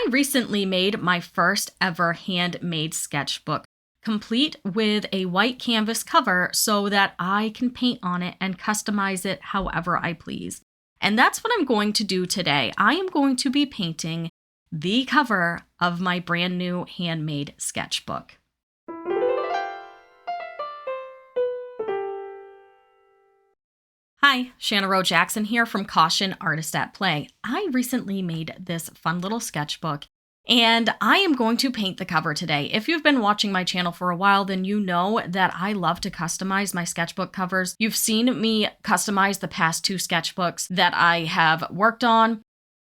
recently made my first ever handmade sketchbook, complete with a white canvas cover so that I can paint on it and customize it however I please. And that's what I'm going to do today. I am going to be painting the cover of my brand new handmade sketchbook. Hi, Shanna Rowe Jackson here from Caution Artist at Play. I recently made this fun little sketchbook, and I am going to paint the cover today. If you've been watching my channel for a while, then you know that I love to customize my sketchbook covers. You've seen me customize the past two sketchbooks that I have worked on.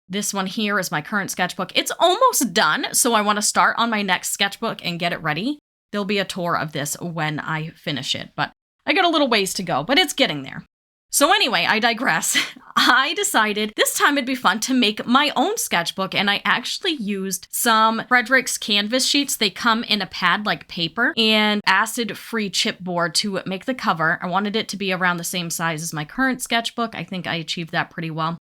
This one here is my current sketchbook. It's almost done, so I want to start on my next sketchbook and get it ready. There'll be a tour of this when I finish it, but I got a little ways to go, but it's getting there. So anyway, I digress. I decided this time it'd be fun to make my own sketchbook, and I actually used some Frederick's canvas sheets. They come in a pad-like paper and acid-free chipboard to make the cover. I wanted it to be around the same size as my current sketchbook. I think I achieved that pretty well.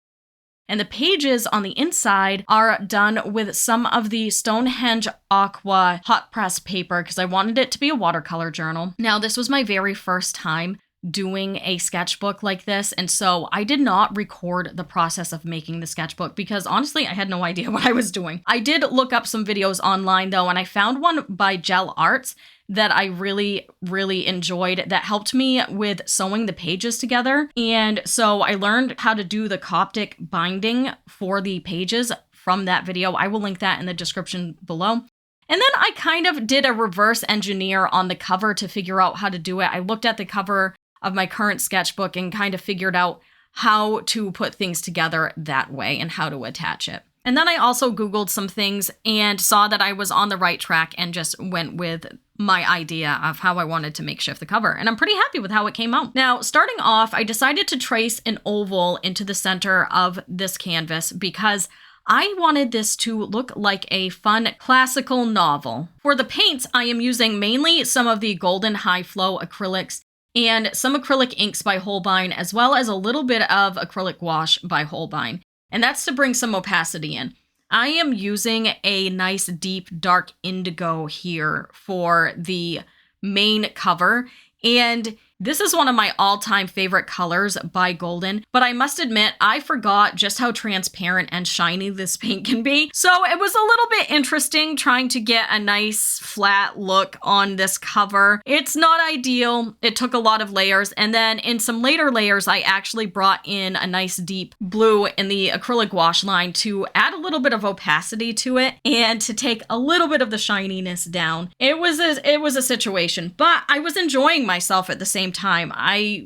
And the pages on the inside are done with some of the Stonehenge Aqua hot press paper because I wanted it to be a watercolor journal. Now, this was my very first time doing a sketchbook like this, and so I did not record the process of making the sketchbook because honestly I had no idea what I was doing. I did look up some videos online though, and I found one by Gel Arts that I really enjoyed that helped me with sewing the pages together. And so I learned how to do the Coptic binding for the pages from that video. I will link that in the description below. And then I kind of did a reverse engineer on the cover to figure out how to do it. I looked at the cover of my current sketchbook and kind of figured out how to put things together that way and how to attach it. And then I also Googled some things and saw that I was on the right track and just went with my idea of how I wanted to makeshift the cover. And I'm pretty happy with how it came out. Now, starting off, I decided to trace an oval into the center of this canvas because I wanted this to look like a fun classical novel. For the paints, I am using mainly some of the Golden High Flow acrylics and some acrylic inks by Holbein, as well as a little bit of acrylic wash by Holbein. And that's to bring some opacity in. I am using a nice deep dark indigo here for the main cover, and this is one of my all-time favorite colors by Golden, but I must admit, I forgot just how transparent and shiny this paint can be. So it was a little bit interesting trying to get a nice flat look on this cover. It's not ideal. It took a lot of layers. And then in some later layers, I actually brought in a nice deep blue in the acrylic wash line to add a little bit of opacity to it and to take a little bit of the shininess down. It was a situation, but I was enjoying myself at the same time.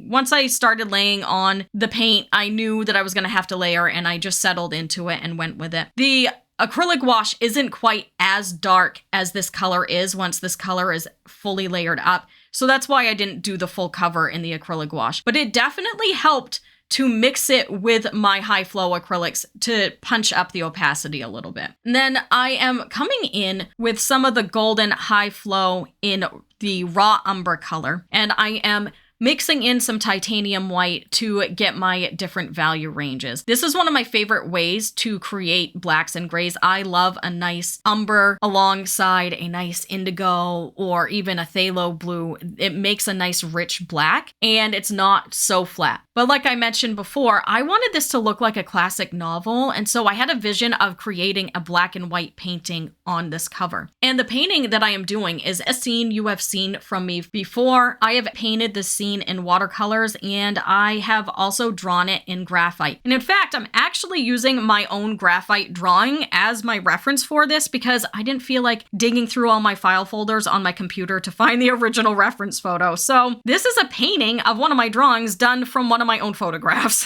Once I started laying on the paint, I knew that I was going to have to layer, and I just settled into it and went with it. The acrylic wash isn't quite as dark as this color is once this color is fully layered up. So that's why I didn't do the full cover in the acrylic wash, but it definitely helped to mix it with my high flow acrylics to punch up the opacity a little bit. And then I am coming in with some of the Golden High Flow in the raw umber color, and I am mixing in some titanium white to get my different value ranges. This is one of my favorite ways to create blacks and grays. I love a nice umber alongside a nice indigo or even a phthalo blue. It makes a nice rich black, and it's not so flat. But like I mentioned before, I wanted this to look like a classic novel, and so I had a vision of creating a black and white painting on this cover. And the painting that I am doing is a scene you have seen from me before. I have painted the scene in watercolors, and I have also drawn it in graphite. And in fact, I'm actually using my own graphite drawing as my reference for this because I didn't feel like digging through all my file folders on my computer to find the original reference photo. So this is a painting of one of my drawings done from one of my own photographs.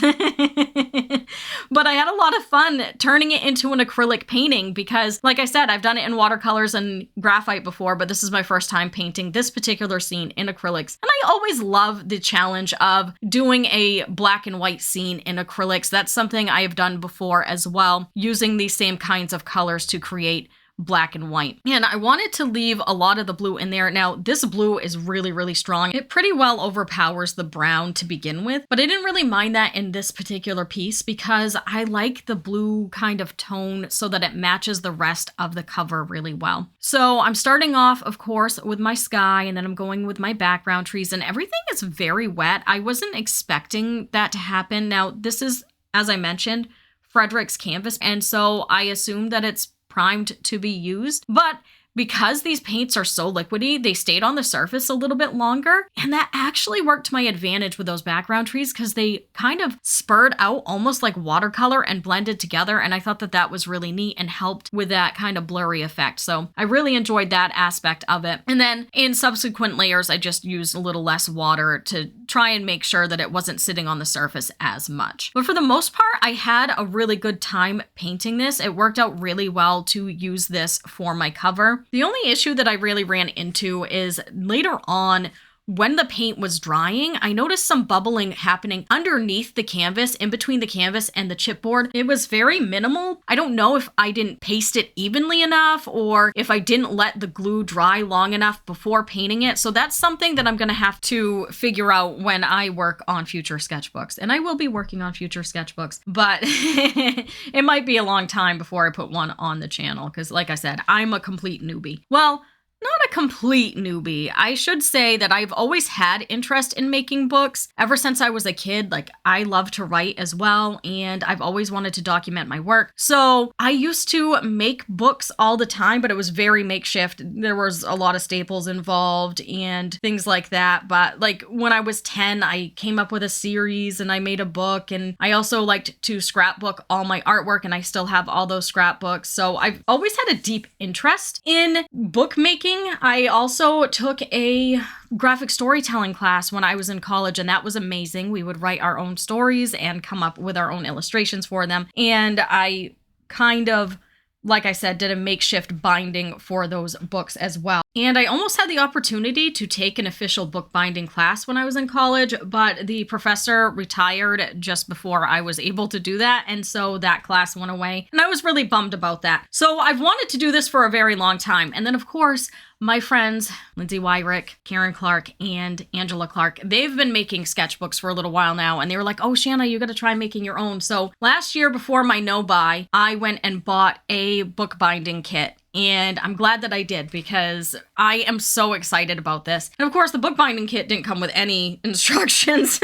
But I had a lot of fun turning it into an acrylic painting because, like I said, I've done it in watercolors and graphite before, but this is my first time painting this particular scene in acrylics. And I always love the challenge of doing a black and white scene in acrylics. That's something I have done before as well, using these same kinds of colors to create black and white. And I wanted to leave a lot of the blue in there. Now, this blue is really, really strong. It pretty well overpowers the brown to begin with, but I didn't really mind that in this particular piece because I like the blue kind of tone so that it matches the rest of the cover really well. So I'm starting off, of course, with my sky, and then I'm going with my background trees, and everything is very wet. I wasn't expecting that to happen. Now, this is, as I mentioned, Frederick's canvas, and so I assume that it's primed to be used, but because these paints are so liquidy, they stayed on the surface a little bit longer, and that actually worked to my advantage with those background trees because they kind of spurred out almost like watercolor and blended together, and I thought that that was really neat and helped with that kind of blurry effect. So I really enjoyed that aspect of it. And then in subsequent layers, I just used a little less water to try and make sure that it wasn't sitting on the surface as much. But for the most part, I had a really good time painting this. It worked out really well to use this for my cover. The only issue that I really ran into is later on, when the paint was drying, I noticed some bubbling happening underneath the canvas, in between the canvas and the chipboard. It was very minimal. I don't know if I didn't paste it evenly enough or if I didn't let the glue dry long enough before painting it. So that's something that I'm going to have to figure out when I work on future sketchbooks. And I will be working on future sketchbooks, but it might be a long time before I put one on the channel because, like I said, I'm a complete newbie. Well, not a complete newbie. I should say that I've always had interest in making books. Ever since I was a kid, like I love to write as well, and I've always wanted to document my work. So I used to make books all the time, but it was very makeshift. There was a lot of staples involved and things like that. But like when I was 10, I came up with a series and I made a book, and I also liked to scrapbook all my artwork, and I still have all those scrapbooks. So I've always had a deep interest in bookmaking. I also took a graphic storytelling class when I was in college, and that was amazing. We would write our own stories and come up with our own illustrations for them. And I kind of, like I said, did a makeshift binding for those books as well. And I almost had the opportunity to take an official bookbinding class when I was in college, but the professor retired just before I was able to do that. And so that class went away, and I was really bummed about that. So I've wanted to do this for a very long time. And then, of course, my friends, Lindsay Wyrick, Karen Clark, and Angela Clark, they've been making sketchbooks for a little while now. And they were like, oh, Shanna, you got to try making your own. So last year before my no-buy, I went and bought a bookbinding kit. And I'm glad that I did because I am so excited about this. And of course, the bookbinding kit didn't come with any instructions,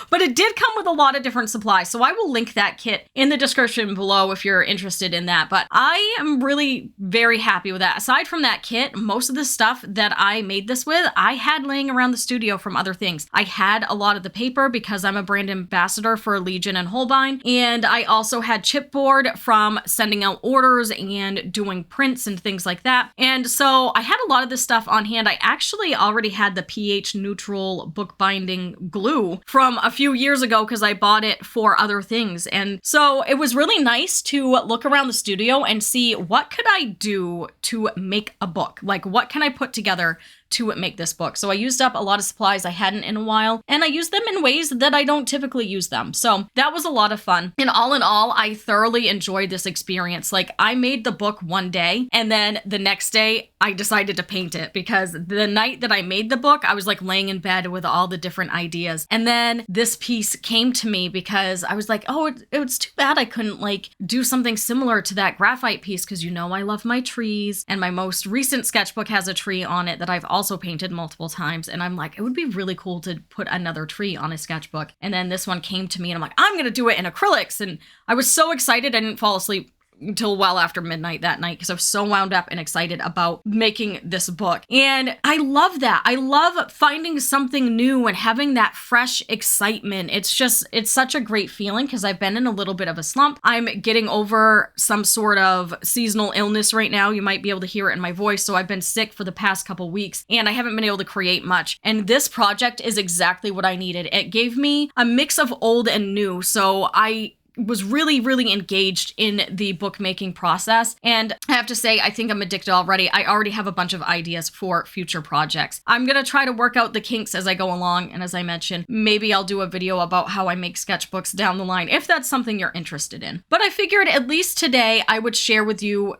but it did come with a lot of different supplies. So I will link that kit in the description below if you're interested in that. But I am really very happy with that. Aside from that kit, most of the stuff that I made this with, I had laying around the studio from other things. I had a lot of the paper because I'm a brand ambassador for Legion and Holbein. And I also had chipboard from sending out orders and doing prints and things like that. And so I had a lot of this stuff on hand. I actually already had the pH neutral bookbinding glue from a few years ago because I bought it for other things. And so it was really nice to look around the studio and see what could I do to make a book? Like what can I put together to make this book? So I used up a lot of supplies I hadn't in a while, and I used them in ways that I don't typically use them. So that was a lot of fun. And all in all, I thoroughly enjoyed this experience. Like I made the book one day, and then the next day I decided to paint it because the night that I made the book, I was like laying in bed with all the different ideas. And then this piece came to me because I was like, oh, it's too bad I couldn't like do something similar to that graphite piece because you know I love my trees, and my most recent sketchbook has a tree on it that I've also painted multiple times, and I'm like, it would be really cool to put another tree on a sketchbook. And then this one came to me, and I'm like, I'm gonna do it in acrylics, and I was so excited I didn't fall asleep until well after midnight that night because I was so wound up and excited about making this book. And I love that. I love finding something new and having that fresh excitement. It's such a great feeling because I've been in a little bit of a slump. I'm getting over some sort of seasonal illness right now. You might be able to hear it in my voice. So I've been sick for the past couple weeks and I haven't been able to create much. And this project is exactly what I needed. It gave me a mix of old and new. So I was really, really engaged in the bookmaking process. And I have to say, I think I'm addicted already. I already have a bunch of ideas for future projects. I'm gonna try to work out the kinks as I go along, and as I mentioned, maybe I'll do a video about how I make sketchbooks down the line, if that's something you're interested in. But I figured at least today I would share with you,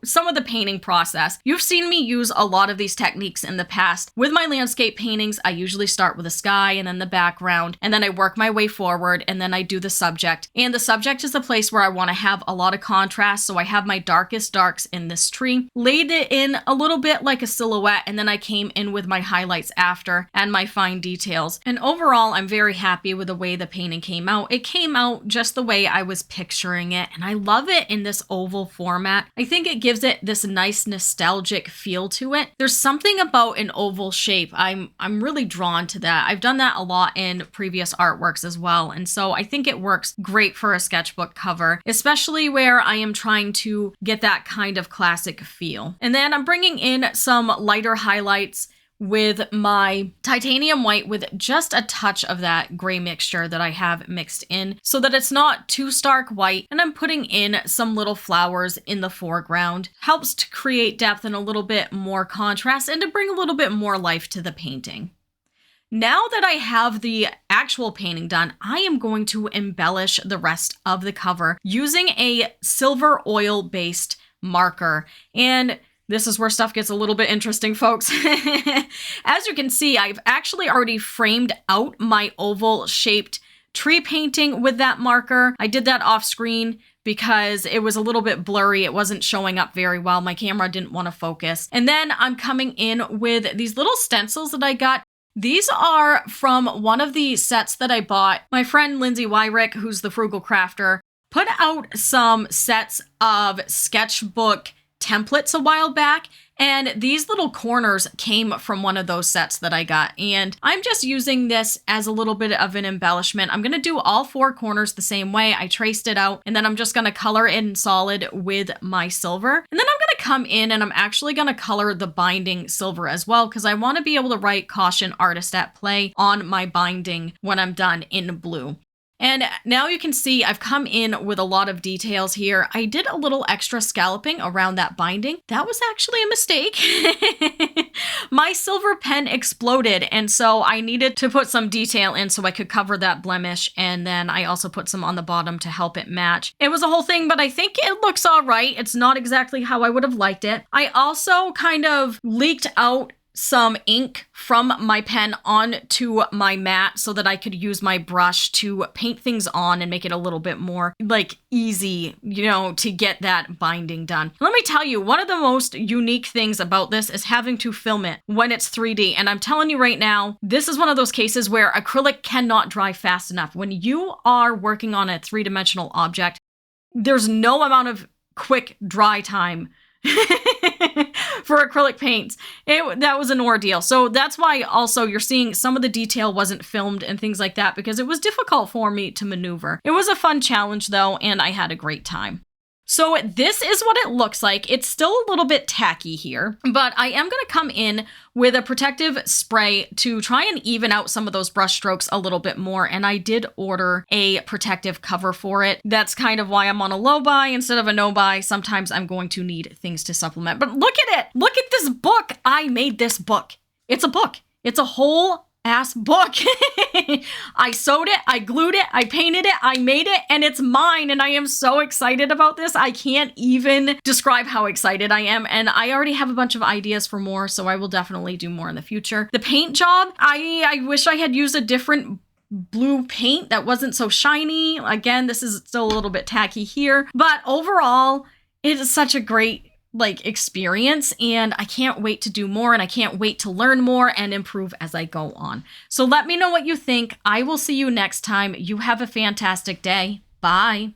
some of the painting process. You've seen me use a lot of these techniques in the past. With my landscape paintings, I usually start with a sky and then the background, and then I work my way forward, and then I do the subject. And the subject is the place where I want to have a lot of contrast, so I have my darkest darks in this tree, laid it in a little bit like a silhouette, and then I came in with my highlights after and my fine details. And overall, I'm very happy with the way the painting came out. It came out just the way I was picturing it, and I love it in this oval format. I think it gives it this nice nostalgic feel to it. There's something about an oval shape. I'm really drawn to that. I've done that a lot in previous artworks as well, and so I think it works great for a sketchbook cover, especially where I am trying to get that kind of classic feel. And then I'm bringing in some lighter highlights with my titanium white with just a touch of that gray mixture that I have mixed in so that it's not too stark white. And I'm putting in some little flowers in the foreground. Helps to create depth and a little bit more contrast and to bring a little bit more life to the painting. Now that I have the actual painting done, I am going to embellish the rest of the cover using a silver oil-based marker. And this is where stuff gets a little bit interesting, folks. As you can see, I've actually already framed out my oval-shaped tree painting with that marker. I did that off screen because it was a little bit blurry. It wasn't showing up very well. My camera didn't want to focus. And then I'm coming in with these little stencils that I got. These are from one of the sets that I bought. My friend Lindsay Wyrick, who's the Frugal Crafter, put out some sets of sketchbook templates a while back, and these little corners came from one of those sets that I got, and I'm just using this as a little bit of an embellishment. I'm going to do all 4 corners the same way. I traced it out, and then I'm just going to color it in solid with my silver, and then I'm going to come in and I'm actually going to color the binding silver as well, because I want to be able to write "Caution Artist at Play" on my binding when I'm done in blue. And now you can see I've come in with a lot of details here. I did a little extra scalloping around that binding. That was actually a mistake. My silver pen exploded, and so I needed to put some detail in so I could cover that blemish, and then I also put some on the bottom to help it match. It was a whole thing, but I think it looks all right. It's not exactly how I would have liked it. I also kind of leaked out some ink from my pen onto my mat so that I could use my brush to paint things on and make it a little bit more easy, to get that binding done. Let me tell you, one of the most unique things about this is having to film it when it's 3D. And I'm telling you right now, this is one of those cases where acrylic cannot dry fast enough. When you are working on a 3-dimensional object, there's no amount of quick dry time for acrylic paints. That was an ordeal. So that's why also you're seeing some of the detail wasn't filmed and things like that, because it was difficult for me to maneuver. It was a fun challenge though, and I had a great time. So this is what it looks like. It's still a little bit tacky here, but I am going to come in with a protective spray to try and even out some of those brush strokes a little bit more. And I did order a protective cover for it. That's kind of why I'm on a low buy instead of a no buy. Sometimes I'm going to need things to supplement. But look at it. Look at this book. I made this book. It's a book. It's a whole ass book. I sewed it, I glued it, I painted it, I made it, and it's mine, and I am so excited about this. I can't even describe how excited I am, and I already have a bunch of ideas for more, so I will definitely do more in the future. The paint job, I wish I had used a different blue paint that wasn't so shiny. Again, this is still a little bit tacky here, but overall, it is such a great experience, and I can't wait to do more, and I can't wait to learn more and improve as I go on. So let me know what you think. I will see you next time. You have a fantastic day. Bye.